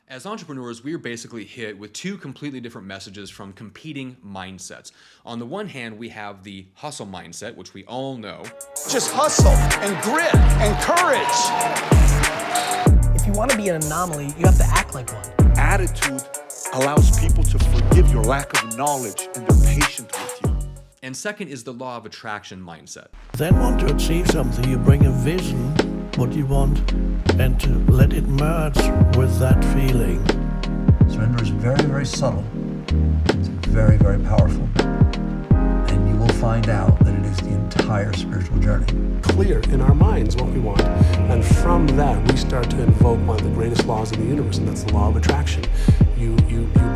As entrepreneurs, we are basically hit with two completely different messages from competing mindsets. On the one hand, we have the hustle mindset, which we all know. Just hustle and grit and courage. If you want to be an anomaly, you have to act like one. Attitude allows people to forgive your lack of knowledge, and they're patient with you. And second is the law of attraction mindset. Then want to achieve something, you bring a vision, what you want, and to let it merge with that feeling. Surrender is very, very subtle. It's very, very powerful. And you will find out that it is the entire spiritual journey. Clear in our minds what we want, and from that we start to invoke one of the greatest laws of the universe, and that's the law of attraction. You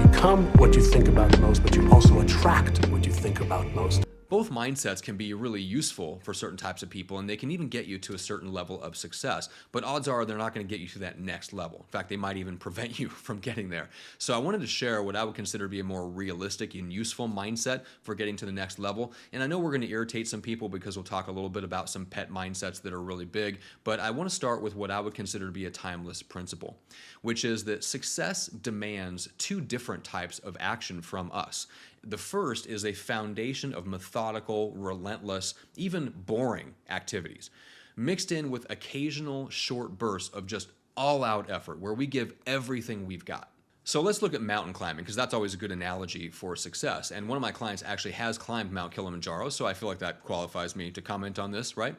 become what you think about most, but you also attract what you think about most. Both mindsets can be really useful for certain types of people, and they can even get you to a certain level of success, but odds are they're not going to get you to that next level. In fact, they might even prevent you from getting there. So I wanted to share what I would consider to be a more realistic and useful mindset for getting to the next level. And I know we're going to irritate some people because we'll talk a little bit about some pet mindsets that are really big, but I want to start with what I would consider to be a timeless principle, which is that success demands two different types of action from us. The first is a foundation of methodical, relentless, even boring activities, mixed in with occasional short bursts of just all-out effort where we give everything we've got. So let's look at mountain climbing, because that's always a good analogy for success. And one of my clients actually has climbed Mount Kilimanjaro, so I feel like that qualifies me to comment on this, right?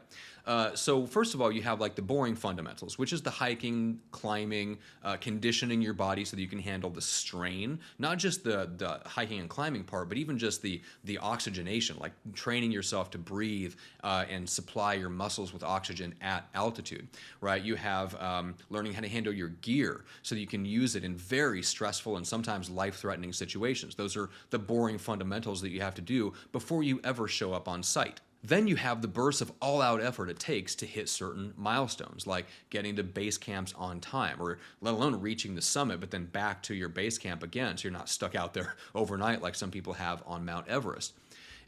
So first of all, you have like the boring fundamentals, which is the hiking, climbing, conditioning your body so that you can handle the strain, not just the hiking and climbing part, but even just the oxygenation, like training yourself to breathe and supply your muscles with oxygen at altitude, right? You have learning how to handle your gear so that you can use it in very stressful and sometimes life-threatening situations. Those are the boring fundamentals that you have to do before you ever show up on site. Then you have the bursts of all-out effort it takes to hit certain milestones, like getting to base camps on time, or let alone reaching the summit, but then back to your base camp again, so you're not stuck out there overnight like some people have on Mount Everest.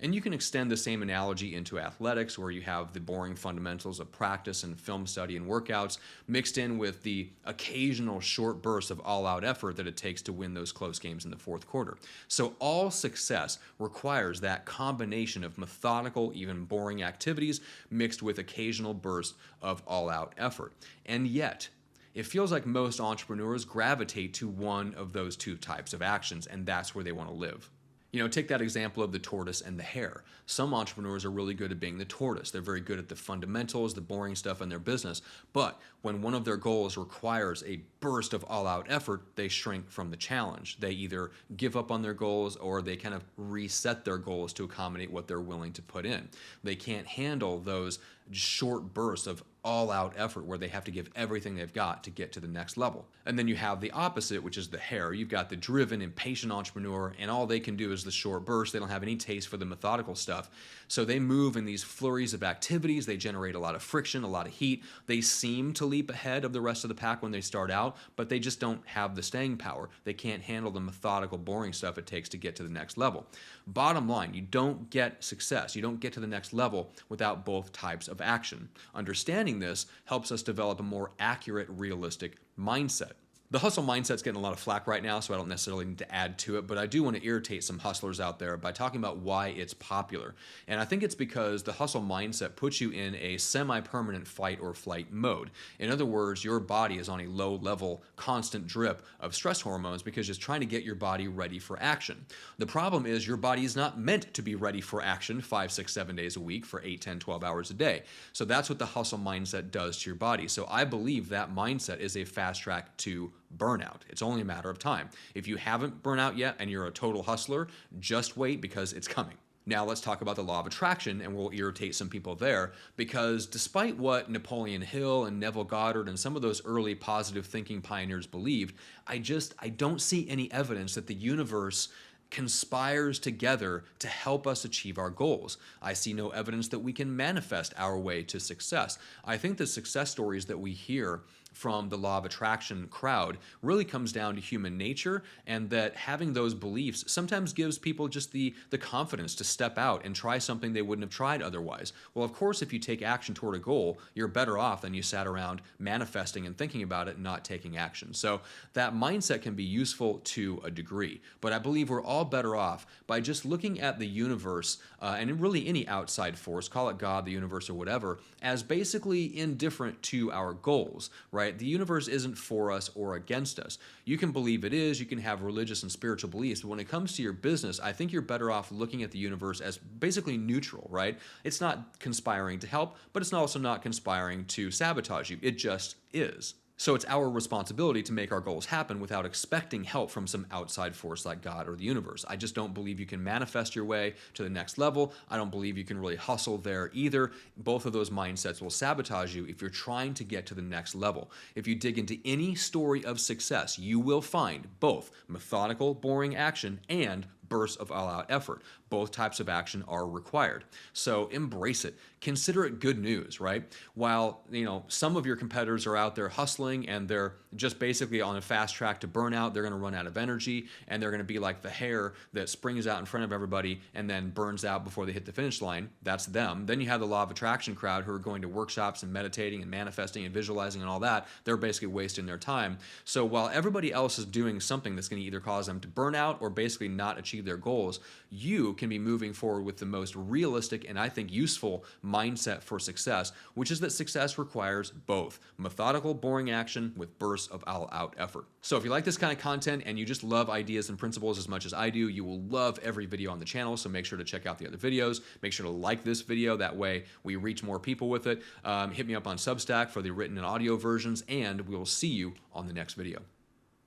And you can extend the same analogy into athletics, where you have the boring fundamentals of practice and film study and workouts mixed in with the occasional short bursts of all-out effort that it takes to win those close games in the fourth quarter. So all success requires that combination of methodical, even boring activities mixed with occasional bursts of all-out effort. And yet, it feels like most entrepreneurs gravitate to one of those two types of actions, and that's where they want to live. You know, take that example of the tortoise and the hare. Some entrepreneurs are really good at being the tortoise. They're very good at the fundamentals, the boring stuff in their business. But when one of their goals requires a burst of all-out effort, they shrink from the challenge. They either give up on their goals or they kind of reset their goals to accommodate what they're willing to put in. They can't handle those short bursts of all-out effort where they have to give everything they've got to get to the next level. And then you have the opposite, which is the hare. You've got the driven, impatient entrepreneur, and all they can do is the short burst. They don't have any taste for the methodical stuff. So they move in these flurries of activities. They generate a lot of friction, a lot of heat. They seem to leap ahead of the rest of the pack when they start out, but they just don't have the staying power. They can't handle the methodical, boring stuff it takes to get to the next level. Bottom line, you don't get success. You don't get to the next level without both types of action. Understanding this helps us develop a more accurate, realistic mindset. The hustle mindset's getting a lot of flack right now, so I don't necessarily need to add to it, but I do want to irritate some hustlers out there by talking about why it's popular. And I think it's because the hustle mindset puts you in a semi-permanent fight or flight mode. In other words, your body is on a low-level, constant drip of stress hormones because it's trying to get your body ready for action. The problem is your body is not meant to be ready for action 5, 6, 7 days a week for 8, 10, 12 hours a day. So that's what the hustle mindset does to your body. So I believe that mindset is a fast track to burnout. It's only a matter of time. If you haven't burnt out yet and you're a total hustler, just wait because it's coming. Now let's talk about the law of attraction, and we'll irritate some people there, because despite what Napoleon Hill and Neville Goddard and some of those early positive thinking pioneers believed, I don't see any evidence that the universe conspires together to help us achieve our goals. I see no evidence that we can manifest our way to success. I think the success stories that we hear from the law of attraction crowd really comes down to human nature, and that having those beliefs sometimes gives people just the confidence to step out and try something they wouldn't have tried otherwise. Well, of course, if you take action toward a goal, you're better off than you sat around manifesting and thinking about it and not taking action. So that mindset can be useful to a degree, but I believe we're all better off by just looking at the universe and really any outside force, call it God, the universe, or whatever, as basically indifferent to our goals, right? The universe isn't for us or against us. You can believe it is, you can have religious and spiritual beliefs, but when it comes to your business, I think you're better off looking at the universe as basically neutral, right? It's not conspiring to help, but it's also not conspiring to sabotage you. It just is. So it's our responsibility to make our goals happen without expecting help from some outside force like God or the universe. I just don't believe you can manifest your way to the next level. I don't believe you can really hustle there either. Both of those mindsets will sabotage you if you're trying to get to the next level. If you dig into any story of success, you will find both methodical, boring action and bursts of all-out effort. Both types of action are required. So embrace it. Consider it good news, right? While, some of your competitors are out there hustling and they're just basically on a fast track to burnout, they're going to run out of energy and they're going to be like the hare that springs out in front of everybody and then burns out before they hit the finish line. That's them. Then you have the law of attraction crowd who are going to workshops and meditating and manifesting and visualizing and all that. They're basically wasting their time. So while everybody else is doing something that's going to either cause them to burn out or basically not achieve their goals, you can be moving forward with the most realistic and I think useful mindset for success, which is that success requires both methodical, boring action with bursts of all-out effort. So if you like this kind of content and you just love ideas and principles as much as I do, you will love every video on the channel, so make sure to check out the other videos. Make sure to like this video, that way we reach more people with it. Hit me up on Substack for the written and audio versions, and we will see you on the next video.